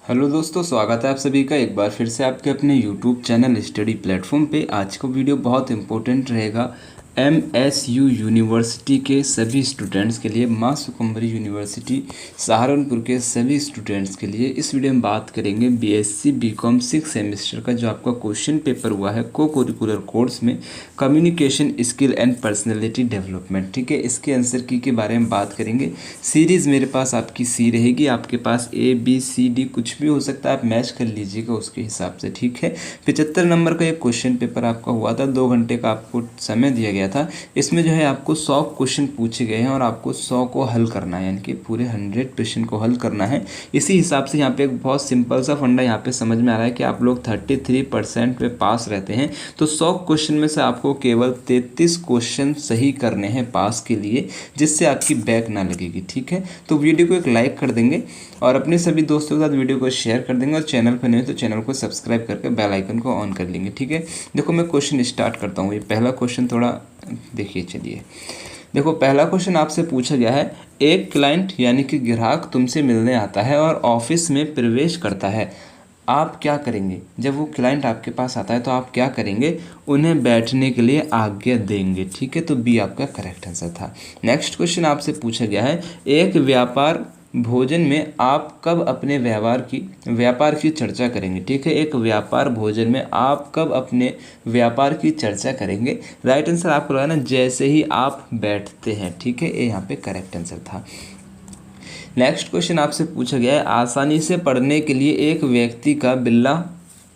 Hello दोस्तों, स्वागत है आप सभी का एक बार फिर से आपके अपने यूट्यूब चैनल स्टडी प्लेटफॉर्म पे। आज का वीडियो बहुत इंपॉर्टेंट रहेगा एमएसयू यूनिवर्सिटी के सभी स्टूडेंट्स के लिए, माँ सुकम्बरी यूनिवर्सिटी सहारनपुर के सभी स्टूडेंट्स के लिए। इस वीडियो में बात करेंगे बीएससी बीकॉम 6 सेमेस्टर का जो आपका क्वेश्चन पेपर हुआ है को करिकुलर कोर्स में, communication skill and personality development. ठीक है, इसके आंसर की के बारे में बात करेंगे। सीरीज़ मेरे पास आपकी सी रहेगी, आपके पास ABCD कुछ भी हो सकता है, आप मैच कर लीजिएगा उसके हिसाब से। ठीक है, 75 नंबर का एक क्वेश्चन पेपर आपका हुआ था, 2 घंटे का आपको समय दिया गया था। इसमें जो है आपको 100 क्वेश्चन पूछे गए हैं और आपको 100 को हल करना है, यानी कि पूरे 100 क्वेश्चन को हल करना है। इसी हिसाब से यहाँ पे एक बहुत सिंपल सा फंडा यहाँ पे समझ में आ रहा है कि आप लोग 33% पे पास रहते हैं, तो 100 क्वेश्चन में से आपको केवल 33 क्वेश्चन सही करने हैं पास के लिए, जिससे आपकी बैक ना लगेगी। ठीक है, तो वीडियो को एक लाइक कर देंगे और अपने सभी दोस्तों के साथ वीडियो को शेयर कर देंगे, और चैनल पर नहीं हो तो चैनल को सब्सक्राइब करके बेल आइकन को ऑन कर लेंगे। ठीक है, देखो मैं क्वेश्चन स्टार्ट करता हूँ। ये पहला क्वेश्चन थोड़ा देखिए, चलिए देखो, पहला क्वेश्चन आपसे पूछा गया है, एक क्लाइंट यानी कि ग्राहक तुमसे मिलने आता है और ऑफिस में प्रवेश करता है, आप क्या करेंगे? जब वो क्लाइंट आपके पास आता है तो आप क्या करेंगे? उन्हें बैठने के लिए आज्ञा देंगे। ठीक है, तो बी आपका करेक्ट आंसर था। नेक्स्ट क्वेश्चन आपसे पूछा गया है, एक व्यापार भोजन में आप कब अपने व्यापार की चर्चा करेंगे? ठीक है, एक व्यापार भोजन में आप कब अपने व्यापार की चर्चा करेंगे? राइट आंसर आपको लगा ना, जैसे ही आप बैठते हैं। ठीक है, ये यहाँ पे करेक्ट आंसर था। नेक्स्ट क्वेश्चन आपसे पूछा गया है, आसानी से पढ़ने के लिए एक व्यक्ति का बिल्ला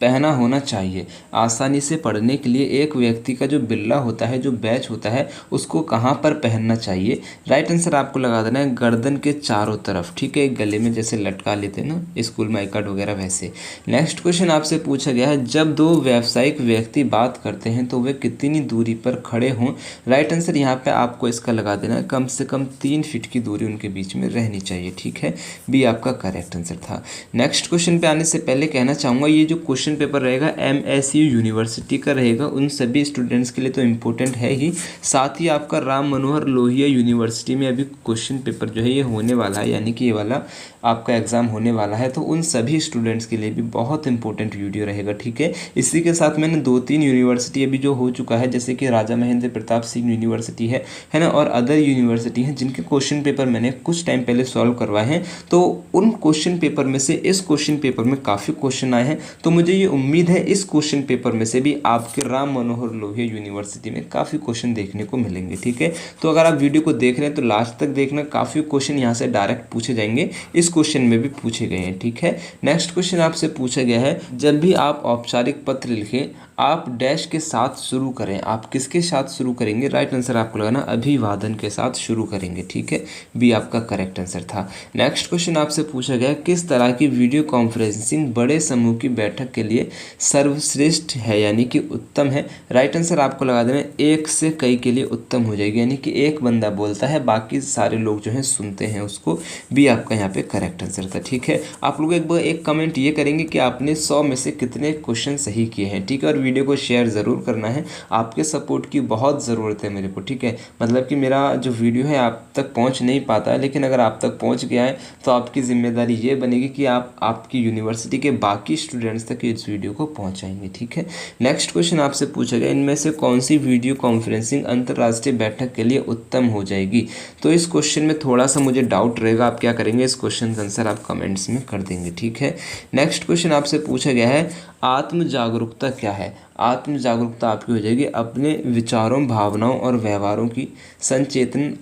पहना होना चाहिए। आसानी से पढ़ने के लिए एक व्यक्ति का जो बिल्ला होता है, जो बैच होता है, उसको कहाँ पर पहनना चाहिए? राइट आंसर आपको लगा देना है गर्दन के चारों तरफ। ठीक है, गले में जैसे लटका लेते हैं ना स्कूल में आई कार्ड वगैरह, वैसे। नेक्स्ट क्वेश्चन आपसे पूछा गया है, जब दो व्यावसायिक व्यक्ति बात करते हैं तो वे कितनी दूरी पर खड़े हों? राइट आंसर यहाँ पे आपको इसका लगा देना है, कम से कम 3 फीट की दूरी उनके बीच में रहनी चाहिए। ठीक है, बी आपका करेक्ट आंसर था। नेक्स्ट क्वेश्चन पे आने से पहले कहना चाहूँगा, ये जो क्वेश्चन पेपर रहेगा एमएसयू यूनिवर्सिटी का रहेगा, उन सभी स्टूडेंट्स के लिए तो इम्पोर्टेंट है ही, साथ ही आपका राम मनोहर लोहिया यूनिवर्सिटी में अभी क्वेश्चन पेपर जो है ये होने वाला है, यानी कि ये वाला आपका एग्जाम होने वाला है, तो उन सभी स्टूडेंट्स के लिए भी बहुत इंपॉर्टेंट वीडियो रहेगा। ठीक है, इसी के साथ मैंने 2-3 यूनिवर्सिटी अभी जो हो चुका है, जैसे कि राजा महेंद्र प्रताप सिंह यूनिवर्सिटी है ना, और अदर यूनिवर्सिटी हैं जिनके क्वेश्चन पेपर मैंने कुछ टाइम पहले सॉल्व करवाए हैं, तो उन क्वेश्चन पेपर में से इस क्वेश्चन पेपर में काफ़ी क्वेश्चन आए हैं, तो मुझे ये उम्मीद है इस क्वेश्चन पेपर में से भी आपके राम मनोहर लोहिया यूनिवर्सिटी में काफ़ी क्वेश्चन देखने को मिलेंगे। ठीक है, तो अगर आप वीडियो को देख रहे हैं तो लास्ट तक देखना, काफ़ी क्वेश्चन यहाँ से डायरेक्ट पूछे जाएंगे, इस क्वेश्चन में भी पूछे गए हैं। ठीक है, नेक्स्ट क्वेश्चन आपसे पूछा गया है, जब भी आप औपचारिक पत्र लिखें आप डैश के साथ शुरू करें, आप किसके साथ शुरू करेंगे? राइट आंसर आपको लगाना अभिवादन के साथ शुरू करेंगे। ठीक है, बी आपका करेक्ट आंसर था। नेक्स्ट क्वेश्चन आपसे पूछा गया, किस तरह की वीडियो कॉन्फ्रेंसिंग बड़े समूह की बैठक के लिए सर्वश्रेष्ठ है, यानी कि उत्तम है? राइट आंसर आपको लगा देना एक से कई के लिए उत्तम हो जाएगी, यानी कि एक बंदा बोलता है, बाकी सारे लोग जो हैं सुनते हैं उसको। बी आपका यहाँ पे करेक्ट आंसर था। ठीक है, आप लोग एक कमेंट ये करेंगे कि आपने 100 में से कितने क्वेश्चन सही किए हैं। ठीक है, और वीडियो को शेयर ज़रूर करना है, आपके सपोर्ट की बहुत ज़रूरत है मेरे को। ठीक है, मतलब कि मेरा जो वीडियो है आप तक पहुंच नहीं पाता है, लेकिन अगर आप तक पहुंच गया है तो आपकी जिम्मेदारी ये बनेगी कि आप आपकी यूनिवर्सिटी के बाकी स्टूडेंट्स तक इस वीडियो को पहुंचाएंगे। ठीक है, नेक्स्ट क्वेश्चन आपसे पूछा गया, इनमें से कौन सी वीडियो कॉन्फ्रेंसिंग अंतर्राष्ट्रीय बैठक के लिए उत्तम हो जाएगी? तो इस क्वेश्चन में थोड़ा सा मुझे डाउट रहेगा, आप क्या करेंगे, इस क्वेश्चन का आंसर आप कमेंट्स में कर देंगे। ठीक है, नेक्स्ट क्वेश्चन आपसे पूछा गया है, आत्म जागरूकता क्या है? आत्म जागरूकता आपकी हो जाएगी अपने विचारों, भावनाओं और व्यवहारों की संचेतन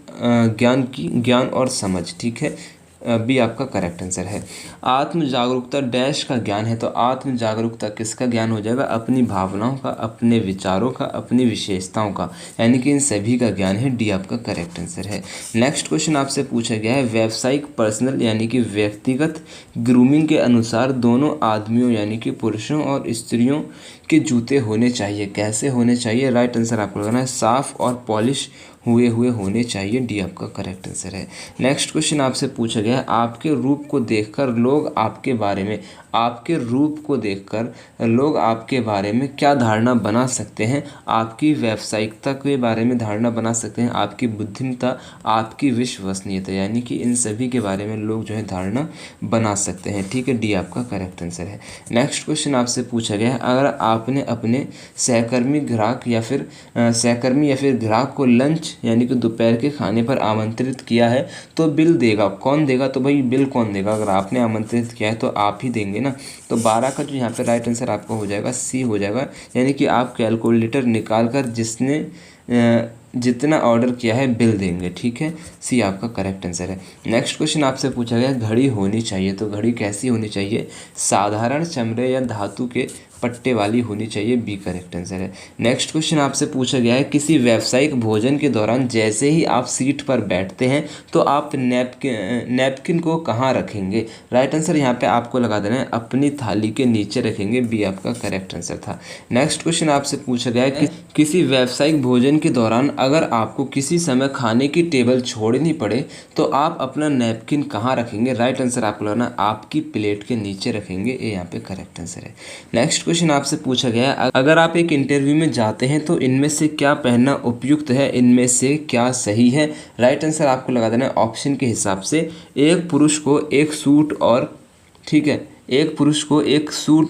ज्ञान और समझ। ठीक है, बी आपका करेक्ट आंसर है। आत्म जागरूकता डैश का ज्ञान है, तो आत्म जागरूकता किसका ज्ञान हो जाएगा? अपनी भावनाओं का, अपने विचारों का, अपनी विशेषताओं का, यानी कि इन सभी का ज्ञान है। डी आपका करेक्ट आंसर है। नेक्स्ट क्वेश्चन आपसे पूछा गया है, व्यावसायिक पर्सनल यानी कि व्यक्तिगत ग्रूमिंग के अनुसार दोनों आदमियों यानी कि पुरुषों और स्त्रियों के जूते होने चाहिए, कैसे होने चाहिए? राइट आंसर आपको लगाना है साफ और पॉलिश हुए हुए होने चाहिए। डी आपका करेक्ट आंसर है। नेक्स्ट क्वेश्चन आपसे पूछा गया है आपके रूप को देखकर लोग आपके बारे में क्या धारणा बना सकते हैं। आपकी व्यावसायिकता के बारे में धारणा बना सकते हैं, आपकी बुद्धिमत्ता, आपकी विश्वसनीयता, यानी कि इन सभी के बारे में लोग जो है धारणा बना सकते हैं। ठीक है, डी आपका करेक्ट आंसर है। नेक्स्ट क्वेश्चन आपसे पूछा गया है अगर आपने अपने सहकर्मी या फिर ग्राहक को लंच यानी कि दोपहर के खाने पर आमंत्रित किया है तो बिल देगा कौन देगा। तो भाई बिल कौन देगा, अगर आपने आमंत्रित किया है तो आप ही देंगे ना। तो 12 का जो यहाँ पे राइट आंसर आपका हो जाएगा सी हो जाएगा, यानी कि आप कैलकुलेटर निकाल कर जितना ऑर्डर किया है बिल देंगे। ठीक है, सी आपका करेक्ट आंसर है। नेक्स्ट क्वेश्चन आपसे पूछा गया घड़ी होनी चाहिए, तो घड़ी कैसी होनी चाहिए। साधारण चमड़े या धातु के पट्टे वाली होनी चाहिए, बी करेक्ट आंसर है। नेक्स्ट क्वेश्चन आपसे पूछा गया है किसी व्यावसायिक भोजन के दौरान जैसे ही आप सीट पर बैठते हैं तो आप नैपकिन को कहाँ रखेंगे। राइट आंसर यहाँ पे आपको लगा देना है अपनी थाली के नीचे रखेंगे, बी आपका करेक्ट आंसर था। नेक्स्ट क्वेश्चन आपसे पूछा गया है कि किसी व्यावसायिक भोजन के दौरान अगर आपको किसी समय खाने की टेबल छोड़नी पड़े तो आप अपना नैपकिन कहाँ रखेंगे। राइट आंसर आपको लगाना आपकी प्लेट के नीचे रखेंगे, ये यहाँ पे करेक्ट आंसर है। नेक्स्ट क्वेश्चन आपसे पूछा गया है अगर आप एक इंटरव्यू में जाते हैं तो इनमें से क्या पहनना उपयुक्त है, इनमें से क्या सही है। राइट आंसर आपको लगा देना है ऑप्शन के हिसाब से एक पुरुष को एक सूट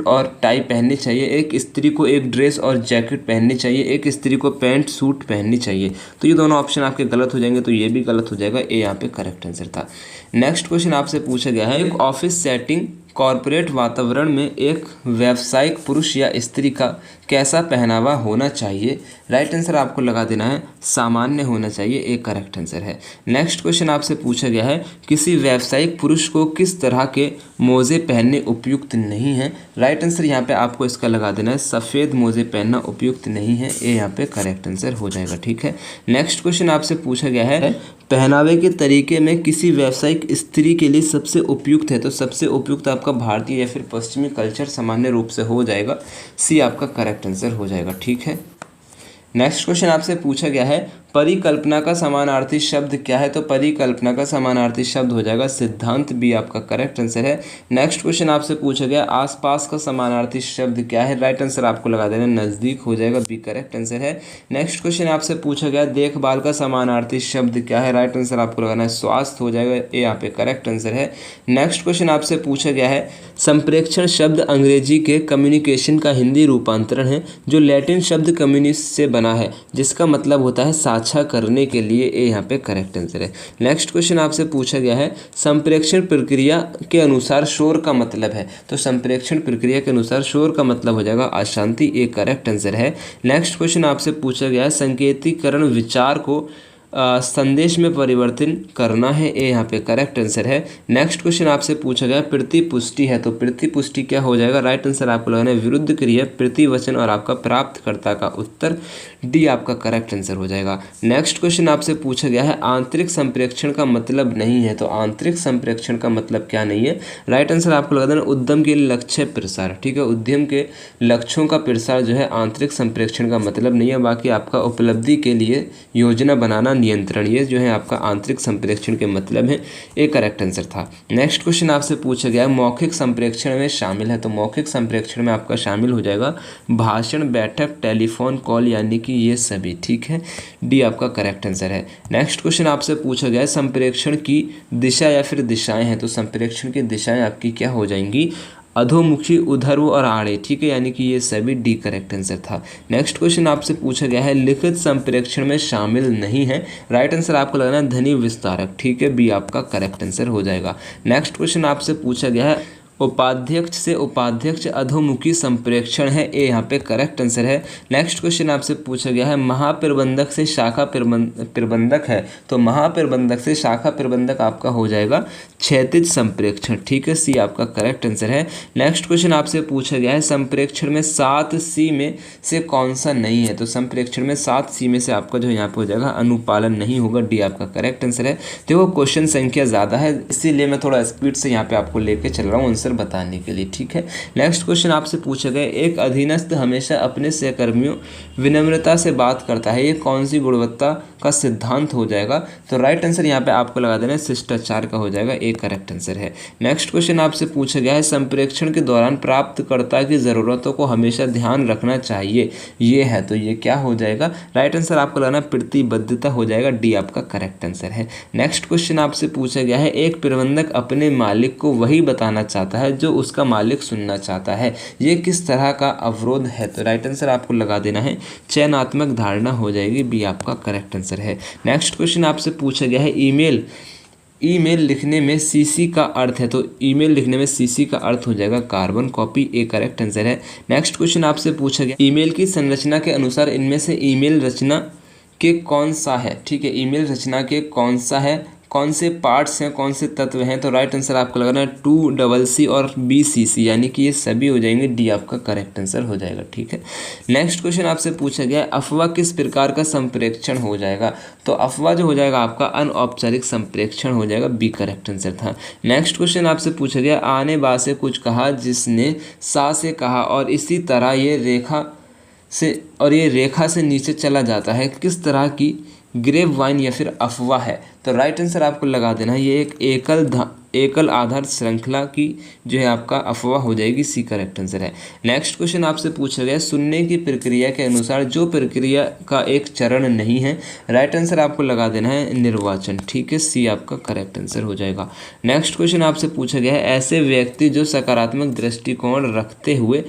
और टाई पहननी चाहिए, एक स्त्री को एक ड्रेस और जैकेट पहननी चाहिए, एक स्त्री को पैंट सूट पहननी चाहिए। तो ये दोनों ऑप्शन आपके गलत हो जाएंगे, तो ये भी गलत हो जाएगा, ये यहाँ पे करेक्ट आंसर था। नेक्स्ट क्वेश्चन आपसे पूछा गया है एक ऑफिस सेटिंग कॉरपोरेट वातावरण में एक व्यावसायिक पुरुष या स्त्री का कैसा पहनावा होना चाहिए। राइट आंसर आपको लगा देना है सामान्य होना चाहिए, एक करेक्ट आंसर है। नेक्स्ट क्वेश्चन आपसे पूछा गया है किसी व्यावसायिक पुरुष को किस तरह के मोजे पहनने उपयुक्त नहीं है। राइट आंसर यहाँ पे आपको इसका लगा देना है सफ़ेद मोजे पहनना उपयुक्त नहीं है, ये यहाँ पे करेक्ट आंसर हो जाएगा। ठीक है, नेक्स्ट क्वेश्चन आपसे पूछा गया है पहनावे के तरीके में किसी व्यावसायिक स्त्री के लिए सबसे उपयुक्त है। तो सबसे उपयुक्त आपका भारतीय या फिर पश्चिमी कल्चर सामान्य रूप से हो जाएगा, सी आपका करेक्ट आंसर हो जाएगा। ठीक है, नेक्स्ट क्वेश्चन आपसे पूछा गया है परिकल्पना का समानार्थी शब्द क्या है। तो परिकल्पना का समानार्थी शब्द हो जाएगा सिद्धांत, बी आपका करेक्ट आंसर है। नेक्स्ट क्वेश्चन आपसे पूछा गया आसपास का समानार्थी शब्द क्या है। राइट आंसर आपको लगा देना नज़दीक हो जाएगा, बी करेक्ट आंसर है। नेक्स्ट क्वेश्चन आपसे पूछा गया देखभाल का समानार्थी शब्द क्या है। राइट आंसर आपको लगाना है स्वास्थ्य हो जाएगा, ये यहाँ पे करेक्ट आंसर है। नेक्स्ट क्वेश्चन आपसे पूछा गया है संप्रेक्षण शब्द अंग्रेजी के कम्युनिकेशन का हिंदी रूपांतरण है जो लैटिन शब्द कम्युनिस से बना है जिसका मतलब होता है साझा करने के लिए, ये यहाँ पे करेक्ट आंसर है। नेक्स्ट क्वेश्चन आपसे पूछा गया है संप्रेक्षण प्रक्रिया के अनुसार शोर का मतलब है। तो संप्रेक्षण प्रक्रिया के अनुसार शोर का मतलब हो जाएगा अशांति, ये करेक्ट आंसर है। नेक्स्ट क्वेश्चन आपसे पूछा गया है संकेतीकरण विचार को संदेश में परिवर्तन करना है, ये यहाँ पे करेक्ट आंसर है। नेक्स्ट क्वेश्चन आपसे पूछा गया प्रतिपुष्टि है, तो प्रतिपुष्टि क्या हो जाएगा। राइट आंसर आपको लगाना है विरुद्ध क्रिया प्रतिवचन और आपका प्राप्तकर्ता का उत्तर, डी आपका करेक्ट आंसर हो जाएगा। नेक्स्ट क्वेश्चन आपसे पूछा गया है आंतरिक संप्रेक्षण का मतलब नहीं है। तो आंतरिक संप्रेक्षण का मतलब क्या नहीं है। राइट आंसर आपको लगा देना उद्यम के लक्ष्य प्रसार। ठीक है, उद्यम के लक्ष्यों का प्रसार जो है आंतरिक संप्रेक्षण का मतलब नहीं है। बाकी आपका उपलब्धि के लिए योजना बनाना नियंत्रण, ये जो है आपका आंतरिक संप्रेक्षण के मतलब है, एक करेक्ट आंसर था। नेक्स्ट क्वेश्चन आपसे पूछा गया मौखिक संप्रेक्षण में शामिल है। तो मौखिक संप्रेक्षण में आपका शामिल हो जाएगा भाषण, बैठक, टेलीफोन कॉल, यानी कि ये सभी। ठीक है, डी आपका करेक्ट आंसर है। नेक्स्ट क्वेश्चन आपसे पूछा गया संप्रेक्षण की दिशा या फिर दिशाएं हैं। तो संप्रेक्षण की दिशाएं आपकी क्या हो जाएंगी अधोमुखी, ऊर्ध्व और आड़े। ठीक है, यानी कि ये सभी डी करेक्ट आंसर था। नेक्स्ट क्वेश्चन आपसे पूछा गया है लिखित संप्रेक्षण में शामिल नहीं है। राइट आंसर आपको लगना है ध्वनि विस्तारक। ठीक है, बी आपका करेक्ट आंसर हो जाएगा। नेक्स्ट क्वेश्चन आपसे पूछा गया है उपाध्यक्ष से उपाध्यक्ष अधोमुखी संप्रेक्षण है, ये यहाँ पे करेक्ट आंसर है। नेक्स्ट क्वेश्चन आपसे पूछा गया है महाप्रबंधक से शाखा प्रबंधक है। तो महाप्रबंधक से शाखा प्रबंधक आपका हो जाएगा क्षैतिज संप्रेक्षण। ठीक है, सी आपका करेक्ट आंसर है। नेक्स्ट क्वेश्चन आपसे पूछा गया है संप्रेक्षण में 7C में से कौन सा नहीं है। तो संप्रेक्षण में 7C में से आपका जो यहाँ पे हो जाएगा अनुपालन नहीं होगा, डी आपका करेक्ट आंसर है। देखो क्वेश्चन संख्या ज़्यादा है इसीलिए मैं थोड़ा स्पीड से यहाँ पे आपको लेके चल रहा हूँ, आंसर बताने के लिए, ठीक है। नेक्स्ट क्वेश्चन आपसे पूछा गया, एक अधीनस्थ हमेशा अपने सहकर्मियों विनम्रता से बात करता है, ये कौन सी गुणवत्ता का सिद्धांत हो जाएगा? तो राइट आंसर यहाँ पे आपको लगा देना है शिष्टाचार का हो जाएगा, एक करेक्ट आंसर है। नेक्स्ट क्वेश्चन आपसे पूछा गया है, संप्रेक्षण के दौरान प्राप्तकर्ता की ज़रूरतों को हमेशा ध्यान रखना चाहिए, ये है, तो ये क्या हो जाएगा? राइट आंसर आपको लगाना प्रतिबद्धता हो जाएगा, डी आपका करेक्ट आंसर है। नेक्स्ट क्वेश्चन आपसे पूछा गया है, एक प्रबंधक अपने मालिक को वही बताना चाहता है जो उसका मालिक सुनना चाहता है, ये किस तरह का अवरोध है? तो राइट आंसर आपको लगा देना है चयनात्मक धारणा हो जाएगी, बी आपका करेक्ट आंसर है। नेक्स्ट क्वेश्चन आपसे पूछा गया है, ईमेल लिखने में सीसी का अर्थ है, तो ईमेल लिखने में सीसी का अर्थ हो जाएगा carbon copy, A correct answer है। नेक्स्ट क्वेश्चन आपसे पूछा गया, ईमेल की संरचना के अनुसार इनमें से ईमेल रचना के कौन सा है? ठीक है, ईमेल रचना के कौन सा है, कौन से पार्ट्स हैं, कौन से तत्व हैं? तो राइट आंसर आपको लगाना है 2CC और BCC, यानी कि ये सभी हो जाएंगे, डी आपका करेक्ट आंसर हो जाएगा, ठीक है। नेक्स्ट क्वेश्चन आपसे पूछा गया है, अफवाह किस प्रकार का संप्रेक्षण हो जाएगा? तो अफवाह जो हो जाएगा आपका अनौपचारिक संप्रेक्षण हो जाएगा, बी करेक्ट आंसर था। नेक्स्ट क्वेश्चन आपसे पूछा गया, आने बा से कुछ कहा जिसने सा से कहा और इसी तरह ये रेखा से नीचे चला जाता है, किस तरह की ग्रेप वाइन या फिर अफवाह है? तो राइट आंसर आपको लगा देना है, ये एक एकल आधार श्रृंखला की जो है आपका अफवाह हो जाएगी, सी करेक्ट आंसर है। नेक्स्ट क्वेश्चन आपसे पूछा गया, सुनने की प्रक्रिया के अनुसार जो प्रक्रिया का एक चरण नहीं है, राइट आंसर आपको लगा देना है निर्वाचन, ठीक है, सी आपका करेक्ट आंसर हो जाएगा। नेक्स्ट क्वेश्चन आपसे पूछा गया है, ऐसे व्यक्ति जो सकारात्मक दृष्टिकोण रखते हुए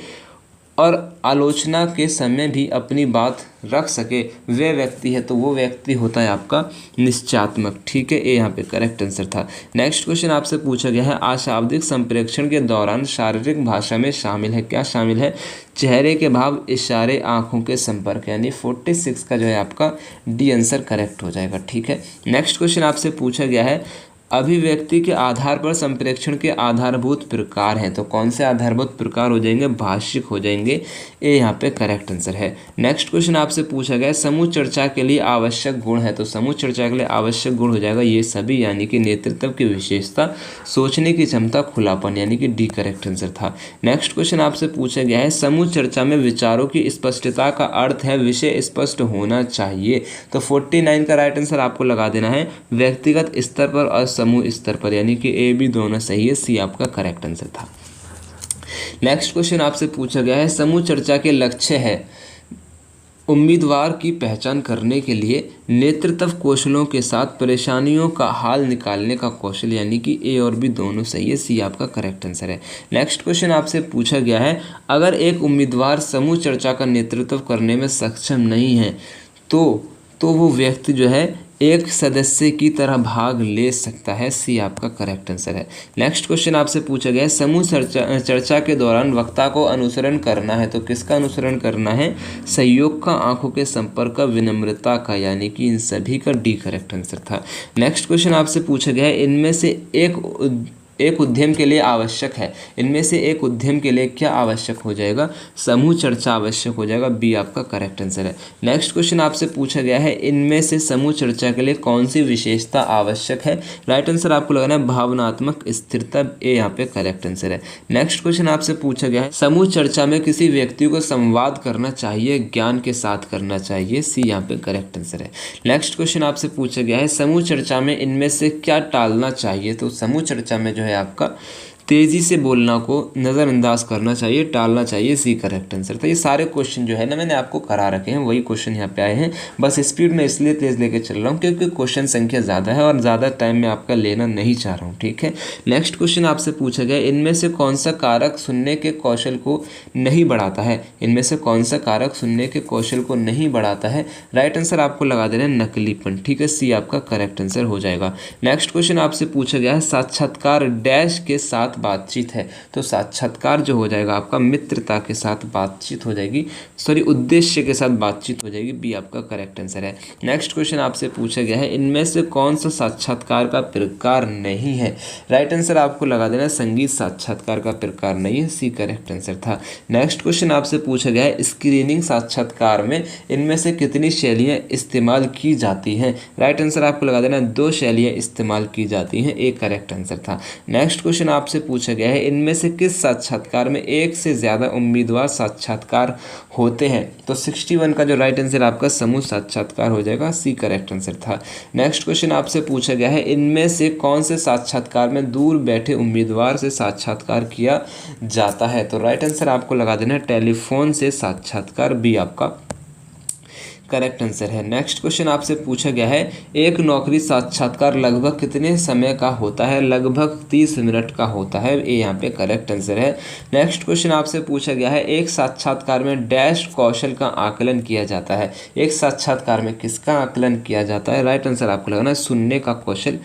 और आलोचना के समय भी अपनी बात रख सके वे व्यक्ति है, तो वो व्यक्ति होता है आपका निश्चयात्मक, ठीक है, ये यहाँ पे करेक्ट आंसर था। नेक्स्ट क्वेश्चन आपसे पूछा गया है, अशाब्दिक संप्रेक्षण के दौरान शारीरिक भाषा में शामिल है, क्या शामिल है? चेहरे के भाव, इशारे, आंखों के संपर्क, यानी 46 का जो है आपका डी आंसर करेक्ट हो जाएगा, ठीक है। नेक्स्ट क्वेश्चन आपसे पूछा गया है, अभिव्यक्ति के आधार पर संप्रेक्षण के आधारभूत प्रकार हैं, तो कौन से आधारभूत प्रकार हो जाएंगे? भाषिक हो जाएंगे, ये यहाँ पे करेक्ट आंसर है। नेक्स्ट क्वेश्चन आपसे पूछा गया, समूह चर्चा के लिए आवश्यक गुण है, तो समूह चर्चा के लिए आवश्यक गुण हो जाएगा ये सभी, यानी कि नेतृत्व की विशेषता, सोचने की क्षमता, खुलापन, यानी कि डी करेक्ट आंसर था। नेक्स्ट क्वेश्चन आपसे पूछा गया है, समूह चर्चा में विचारों की स्पष्टता का अर्थ है विषय स्पष्ट होना चाहिए, तो 49 का राइट आंसर आपको लगा देना है व्यक्तिगत स्तर पर और समूह स्तर पर, यानी कि ए बी दोनों सही है, सी आपका करेक्ट आंसर था। नेक्स्ट क्वेश्चन आपसे पूछा गया है, समूह चर्चा के लक्ष्य है उम्मीदवार की पहचान करने के लिए नेतृत्व कौशलों के साथ परेशानियों का हल निकालने का कौशल, यानी कि ए और बी दोनों सही है, सी आपका करेक्ट आंसर है। नेक्स्ट क्वेश्चन आपसे पूछा गया है, अगर एक उम्मीदवार समूह चर्चा का नेतृत्व करने में सक्षम नहीं है तो वो व्यक्ति जो है एक सदस्य की तरह भाग ले सकता है, सी आपका करेक्ट आंसर है। नेक्स्ट क्वेश्चन आपसे पूछा गया है, समूह चर्चा के दौरान वक्ता को अनुसरण करना है, तो किसका अनुसरण करना है? सहयोग का, आंखों के संपर्क का, विनम्रता का, यानी कि इन सभी का डी करेक्ट आंसर था। नेक्स्ट क्वेश्चन आपसे पूछा गया है, इनमें से एक उद्यम के लिए आवश्यक है, इनमें से एक उद्यम के लिए क्या आवश्यक हो जाएगा? समूह चर्चा आवश्यक हो जाएगा, बी आपका करेक्ट आंसर है। नेक्स्ट क्वेश्चन आपसे पूछा गया है, इनमें से समूह चर्चा के लिए कौन सी विशेषता आवश्यक है? राइट आंसर आपको लगाना है भावनात्मक स्थिरता, ए यहाँ पे करेक्ट आंसर है। नेक्स्ट क्वेश्चन आपसे पूछा गया है, समूह चर्चा में किसी व्यक्ति को संवाद करना चाहिए, ज्ञान के साथ करना चाहिए, सी यहाँ पे करेक्ट आंसर है। नेक्स्ट क्वेश्चन आपसे पूछा गया है, समूह चर्चा में इनमें से क्या टालना चाहिए? तो समूह चर्चा में जो है आपका तेजी से बोलना को नज़रअंदाज करना चाहिए, टालना चाहिए, सी करेक्ट आंसर था। ये सारे क्वेश्चन जो है ना मैंने आपको करा रखे हैं, वही क्वेश्चन यहाँ पे आए हैं, बस स्पीड में इसलिए तेज़ लेके चल रहा हूँ क्योंकि क्वेश्चन संख्या ज़्यादा है और ज़्यादा टाइम में आपका लेना नहीं चाह रहा हूँ, ठीक है। नेक्स्ट क्वेश्चन आपसे पूछा गया, इनमें से कौन सा कारक सुनने के कौशल को नहीं बढ़ाता है? इनमें से कौन सा कारक सुनने के कौशल को नहीं बढ़ाता है? राइट आंसर आपको लगा देना है नकलीपन, ठीक है, सी आपका करेक्ट आंसर हो जाएगा। नेक्स्ट क्वेश्चन आपसे पूछा गया है, साक्षात्कार डैश के साथ बातचीत है, तो साक्षात्कार जो हो जाएगा आपका मित्रता के साथ बातचीत हो जाएगी, सॉरी उद्देश्य के साथ बातचीत हो जाएगी, बी आपका करेक्ट आंसर है। नेक्स्ट क्वेश्चन आपसे पूछा गया है, इनमें से कौन सा साक्षात्कार का प्रकार नहीं है? राइट आंसर आपको लगा देना संगीत साक्षात्कार का प्रकार नहीं है, सी करेक्ट आंसर था। नेक्स्ट क्वेश्चन आपसे पूछा गया है, स्क्रीनिंग साक्षात्कार में इनमें से कितनी शैलियाँ इस्तेमाल की जाती हैं? राइट आंसर आपको लगा देना 2 शैलियाँ इस्तेमाल की जाती हैं, एक करेक्ट आंसर था। नेक्स्ट क्वेश्चन आपसे पूछा गया है इनमें से किस साक्षात्कार में एक से ज़्यादा उम्मीदवार साक्षात्कार होते हैं। तो 61 का जो राइट आंसर आपका समूह साक्षात्कार हो जाएगा, सी करेक्ट आंसर था। नेक्स्ट क्वेश्चन आपसे पूछा गया है इनमें से कौन से साक्षात्कार में दूर बैठे उम्मीदवार से साक्षात्कार किया जाता है। तो राइट आंसर आपको लगा देना है टेलीफोन से साक्षात्कार, बी आपका करेक्ट आंसर है। नेक्स्ट क्वेश्चन आपसे पूछा गया है एक नौकरी साक्षात्कार लगभग कितने समय का होता है। लगभग 30 मिनट का होता है, ये यहाँ पे करेक्ट आंसर है। नेक्स्ट क्वेश्चन आपसे पूछा गया है एक साक्षात्कार में डैश कौशल का आकलन किया जाता है। एक साक्षात्कार में किसका आकलन किया जाता है। राइट आंसर आपको लगाना है सुनने का कौशल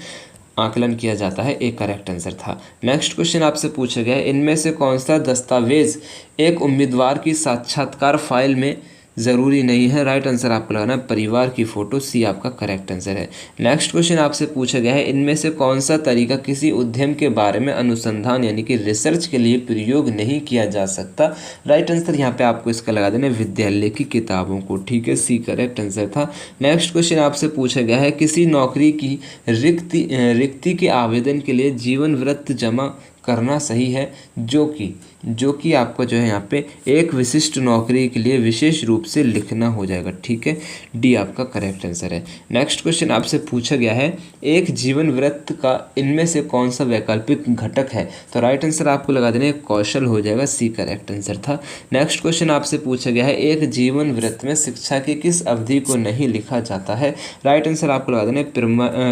आकलन किया जाता है, एक करेक्ट आंसर था। नेक्स्ट क्वेश्चन आपसे पूछा गया है इनमें से कौन सा दस्तावेज एक उम्मीदवार की साक्षात्कार फाइल में ज़रूरी नहीं है। राइट आंसर आपको लगाना है परिवार की फ़ोटो, सी आपका करेक्ट आंसर है। नेक्स्ट क्वेश्चन आपसे पूछा गया है इनमें से कौन सा तरीका किसी उद्यम के बारे में अनुसंधान यानी कि रिसर्च के लिए प्रयोग नहीं किया जा सकता। राइट आंसर यहाँ पे आपको इसका लगा देना है विद्यालय की किताबों को, ठीक है, सी करेक्ट आंसर था। नेक्स्ट क्वेश्चन आपसे पूछा गया है किसी नौकरी की रिक्ति के आवेदन के लिए जीवन वृत्त जमा करना सही है, जो कि आपको जो है यहाँ पे एक विशिष्ट नौकरी के लिए विशेष रूप से लिखना हो जाएगा, ठीक है, डी आपका करेक्ट आंसर है। नेक्स्ट क्वेश्चन आपसे पूछा गया है एक जीवन वृत्त का इनमें से कौन सा वैकल्पिक घटक है। तो राइट आंसर आपको लगा देना है कौशल हो जाएगा, सी करेक्ट आंसर था। नेक्स्ट क्वेश्चन आपसे पूछा गया है एक जीवन वृत्त में शिक्षा की किस अवधि को नहीं लिखा जाता है। राइट आंसर आपको लगा देना है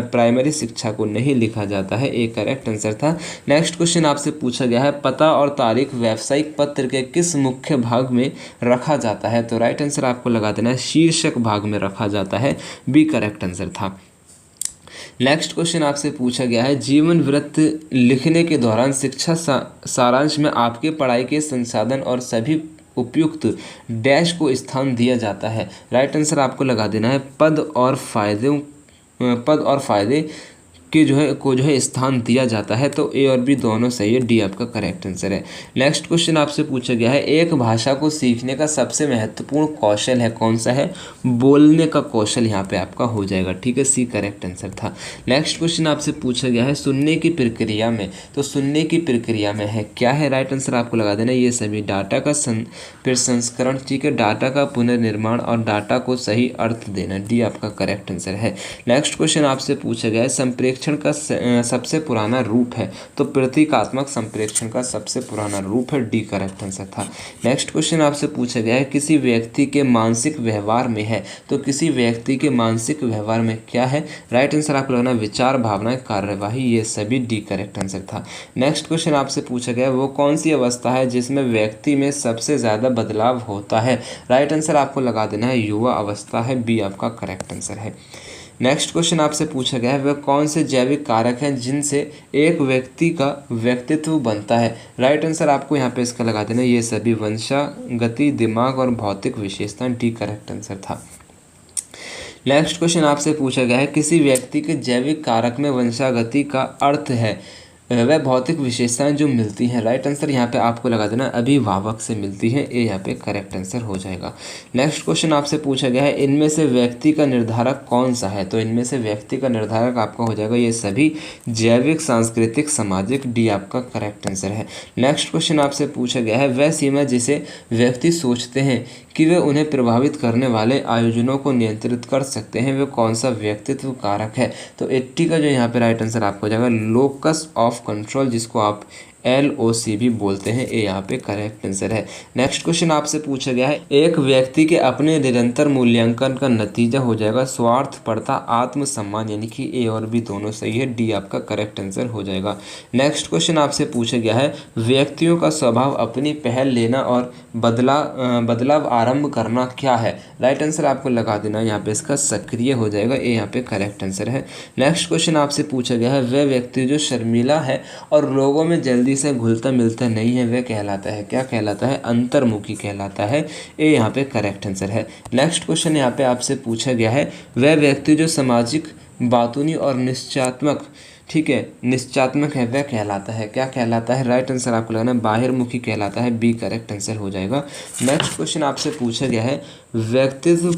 प्राइमरी शिक्षा को नहीं लिखा जाता है, एक करेक्ट आंसर था। नेक्स्ट क्वेश्चन आपसे पूछा गया है पता और तारीख व्यावसायिक पत्र के किस मुख्य भाग में रखा जाता है। तो राइट आंसर आपको लगा देना है शीर्षक भाग में रखा जाता है, बी करेक्ट आंसर था। नेक्स्ट क्वेश्चन आपसे पूछा गया है जीवन वृत्त लिखने के दौरान शिक्षा सारांश में आपके पढ़ाई के संसाधन और सभी उपयुक्त डैश को स्थान दिया जाता है। राइट आंसर आपको लगा देना है पद और फायदे के जो है स्थान दिया जाता है। तो ए और बी दोनों सही है, डी आपका करेक्ट आंसर है। नेक्स्ट क्वेश्चन आपसे पूछा गया है एक भाषा को सीखने का सबसे महत्वपूर्ण कौशल है कौन सा है। बोलने का कौशल यहाँ पे आपका हो जाएगा, ठीक है, सी करेक्ट आंसर था। नेक्स्ट क्वेश्चन आपसे पूछा गया है सुनने की प्रक्रिया में, तो सुनने की प्रक्रिया में है क्या है। राइट आंसर आपको लगा देना ये सभी डाटा का प्रसंस्करण, ठीक है, डाटा का पुनर्निर्माण और डाटा को सही अर्थ देना, डी आपका करेक्ट आंसर है। नेक्स्ट क्वेश्चन आपसे पूछा गया है संप्रेक्षण का सबसे पुराना रूप है। तो प्रतीकात्मक संप्रेक्षण का सबसे पुराना रूप है, डी करेक्ट आंसर था। नेक्स्ट क्वेश्चन आपसे पूछा गया है किसी व्यक्ति के मानसिक व्यवहार में है। तो किसी व्यक्ति के मानसिक व्यवहार में क्या है। राइट आंसर आपको लगना विचार, भावनाएं, कार्यवाही, ये सभी डी करेक्ट आंसर था। नेक्स्ट क्वेश्चन आपसे पूछा गया वो कौन सी अवस्था है जिसमें व्यक्ति में सबसे ज़्यादा बदलाव होता है। राइट आंसर आपको लगा देना है युवा अवस्था है, बी आपका करेक्ट आंसर है। नेक्स्ट क्वेश्चन आपसे पूछा गया है वह कौन से जैविक कारक हैं जिनसे एक व्यक्ति का व्यक्तित्व बनता है। राइट आंसर आपको यहाँ पे इसका लगा देना ये सभी वंशागति, दिमाग और भौतिक विशेषताएं, डी करेक्ट आंसर था। नेक्स्ट क्वेश्चन आपसे पूछा गया है किसी व्यक्ति के जैविक कारक में वंशागति का अर्थ है वह भौतिक विशेषताएं जो मिलती हैं। राइट आंसर यहाँ पे आपको लगा देना अभिभावक से मिलती है, ये यहाँ पे करेक्ट आंसर हो जाएगा। नेक्स्ट क्वेश्चन आपसे पूछा गया है इनमें से व्यक्ति का निर्धारक कौन सा है। तो इनमें से व्यक्ति का निर्धारक आपका हो जाएगा ये सभी जैविक, सांस्कृतिक, सामाजिक, डी आपका करेक्ट आंसर है। नेक्स्ट क्वेश्चन आपसे पूछा गया है वह सीमा जिसे व्यक्ति सोचते हैं कि वे उन्हें प्रभावित करने वाले आयोजनों को नियंत्रित कर सकते हैं वे कौन सा व्यक्तित्व कारक है। तो 80 का जो यहाँ पे राइट आंसर आपको हो जाएगा लोकस ऑफ कंट्रोल, जिसको आप LOC भी बोलते हैं, ये यहाँ पे करेक्ट आंसर है। नेक्स्ट क्वेश्चन आपसे पूछा गया है एक व्यक्ति के अपने निरंतर मूल्यांकन का नतीजा हो जाएगा स्वार्थपरता, आत्मसम्मान, यानी कि ए और बी दोनों सही है, डी आपका करेक्ट आंसर हो जाएगा। नेक्स्ट क्वेश्चन आपसे पूछा गया है व्यक्तियों का स्वभाव अपनी पहल लेना और बदलाव आरंभ करना क्या है। राइट आंसर आपको लगा देना यहाँ पे इसका सक्रिय हो जाएगा, ये यहाँ पे करेक्ट आंसर है। नेक्स्ट क्वेश्चन आपसे पूछा गया है वह व्यक्ति जो शर्मीला है और लोगों में जल्दी से घुलता मिलता नहीं है वह कहलाता है, क्या कहलाता है, अंतर्मुखी कहलाता है, ये यहाँ पे करेक्ट आंसर है। नेक्स्ट क्वेश्चन यहाँ पे आपसे पूछा गया है वह व्यक्ति जो सामाजिक, बातूनी और निश्चयात्मक, ठीक है, निश्चयात्मक है वह कहलाता है, क्या कहलाता है। राइट आंसर आपको लगाना बाहिर्मुखी कहलाता है, बी करेक्ट आंसर हो जाएगा। नेक्स्ट क्वेश्चन आपसे पूछा गया है व्यक्तित्व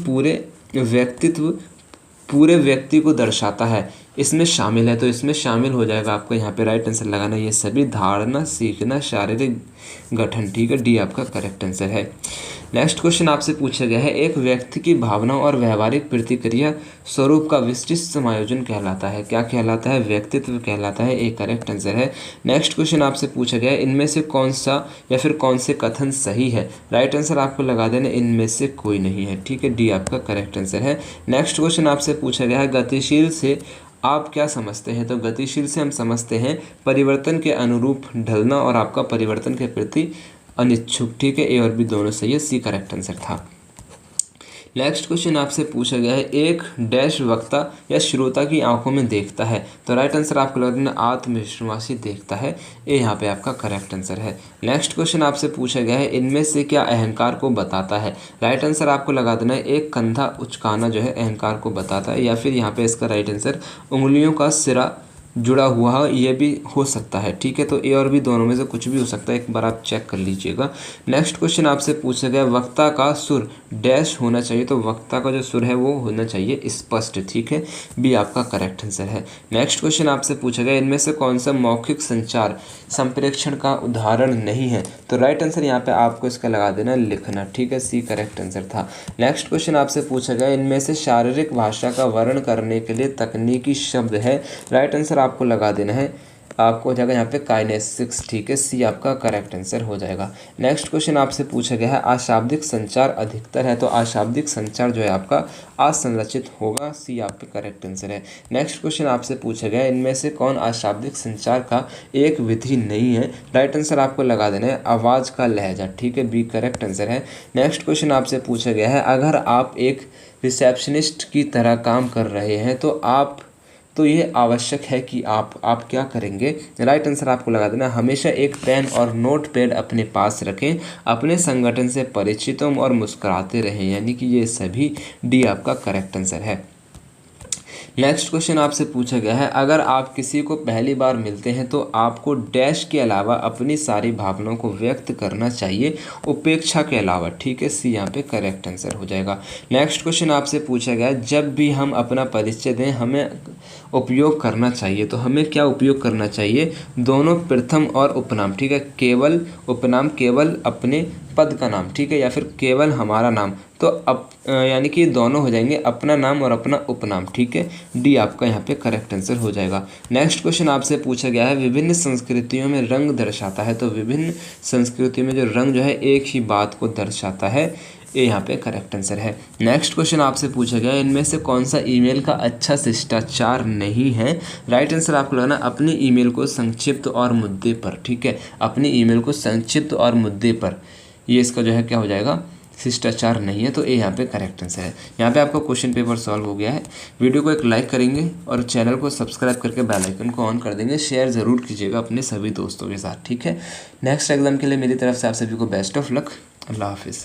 पूरे व्यक्ति को दर्शाता है इसमें शामिल है, तो इसमें शामिल हो जाएगा आपका यहाँ पे राइट आंसर लगाना ये सभी धारणा, सीखना, शारीरिक गठन। ठीक है, डी आपका करेक्ट आंसर है। नेक्स्ट क्वेश्चन आपसे पूछा गया है, एक व्यक्ति की भावनाओं और व्यवहारिक प्रतिक्रिया स्वरूप का विशिष्ट समायोजन कहलाता है। क्या कहलाता है? व्यक्तित्व कहलाता है। एक करेक्ट आंसर है। नेक्स्ट क्वेश्चन आपसे पूछा गया है, इनमें से कौन सा या फिर कौन से कथन सही है? राइट आंसर आपको लगा देना इनमें से कोई नहीं है। ठीक है, डी आपका करेक्ट आंसर है। नेक्स्ट क्वेश्चन आपसे पूछा गया है, गतिशील से आप क्या समझते हैं? तो गतिशील से हम समझते हैं परिवर्तन के अनुरूप ढलना और आपका परिवर्तन के प्रति अनिच्छुक। ठीक है, ए और बी दोनों सही है, सी करेक्ट आंसर था। नेक्स्ट क्वेश्चन आपसे पूछा गया है, एक डैश वक्ता या श्रोता की आंखों में देखता है। तो राइट आंसर आपको लगा देना आत्मविश्वासी देखता है। ए यहाँ पे आपका करेक्ट आंसर है। नेक्स्ट क्वेश्चन आपसे पूछा गया है, इनमें से क्या अहंकार को बताता है? राइट आंसर आपको लगा देना है एक कंधा उचकाना जो है अहंकार को बताता है, या फिर यहाँ पे इसका राइट आंसर उंगलियों का सिरा जुड़ा हुआ ये भी हो सकता है। ठीक है, तो ए और बी दोनों में से कुछ भी हो सकता है, एक बार आप चेक कर लीजिएगा। नेक्स्ट क्वेश्चन आपसे पूछा गया, वक्ता का सुर डैश होना चाहिए। तो वक्ता का जो सुर है वो होना चाहिए स्पष्ट। ठीक है, बी आपका करेक्ट आंसर है। नेक्स्ट क्वेश्चन आपसे पूछा गया, इनमें से कौन सा मौखिक संचार संप्रेक्षण का उदाहरण नहीं है? तो राइट आंसर यहाँ पे आपको इसका लगा देना लिखना। ठीक है, सी करेक्ट आंसर था। नेक्स्ट क्वेश्चन आपसे पूछा गया, इनमें से शारीरिक भाषा का वर्णन करने के लिए तकनीकी शब्द है। राइट आंसर आपको लगा देना है, आपको हो जाएगा यहाँ पे काइनेसिक्स। ठीक है, सी आपका करेक्ट आंसर हो जाएगा। नेक्स्ट क्वेश्चन आपसे पूछा गया है, अशाब्दिक संचार अधिकतर है। तो अशाब्दिक संचार जो है आपका असंरचित होगा। सी आपका करेक्ट आंसर है। नेक्स्ट क्वेश्चन आपसे पूछा गया, इनमें से कौन अशाब्दिक संचार का एक विधि नहीं है? राइट आंसर आपको लगा देना है आवाज़ का लहजा। ठीक है, बी करेक्ट आंसर है। नेक्स्ट क्वेश्चन आपसे पूछा गया है, अगर आप एक रिसेप्शनिस्ट की तरह काम कर रहे हैं तो ये आवश्यक है कि आप क्या करेंगे? राइट आंसर आपको लगा देना हमेशा एक पेन और नोट पैड अपने पास रखें, अपने संगठन से परिचित हों और मुस्कुराते रहें। यानी कि ये सभी डी आपका करेक्ट आंसर है। नेक्स्ट क्वेश्चन आपसे पूछा गया है, अगर आप किसी को पहली बार मिलते हैं तो आपको डैश के अलावा अपनी सारी भावनाओं को व्यक्त करना चाहिए, उपेक्षा के अलावा। ठीक है, सी यहाँ पे करेक्ट आंसर हो जाएगा। नेक्स्ट क्वेश्चन आपसे पूछा गया है, जब भी हम अपना परिचय दें हमें उपयोग करना चाहिए। तो हमें क्या उपयोग करना चाहिए? दोनों प्रथम और उपनाम। ठीक है, केवल उपनाम केवल अपने पद का नाम। ठीक है, या फिर केवल हमारा नाम। तो यानी कि दोनों हो जाएंगे, अपना नाम और अपना उपनाम। ठीक है, डी आपका यहाँ पे करेक्ट आंसर हो जाएगा। नेक्स्ट क्वेश्चन आपसे पूछा गया है, विभिन्न संस्कृतियों में रंग दर्शाता है। तो विभिन्न संस्कृतियों में जो रंग जो है एक ही बात को दर्शाता है। ये यहाँ पे करेक्ट आंसर है। नेक्स्ट क्वेश्चन आपसे पूछा गया, इनमें से कौन सा ईमेल का अच्छा शिष्टाचार नहीं है? राइट आंसर आपको लगाना अपनी ईमेल को संक्षिप्त और मुद्दे पर। ठीक है, अपनी ईमेल को संक्षिप्त और मुद्दे पर, ये इसका जो है क्या हो जाएगा? शिष्टाचार नहीं है। तो ये यहाँ पे करेक्ट आंसर है। यहाँ पे आपका क्वेश्चन पेपर सॉल्व हो गया है। वीडियो को एक लाइक करेंगे और चैनल को सब्सक्राइब करके बेल आइकन को ऑन कर देंगे। शेयर ज़रूर कीजिएगा अपने सभी दोस्तों के साथ। ठीक है, नेक्स्ट एग्जाम के लिए मेरी तरफ से आप सभी को बेस्ट ऑफ लक। अल्लाह हाफिज़।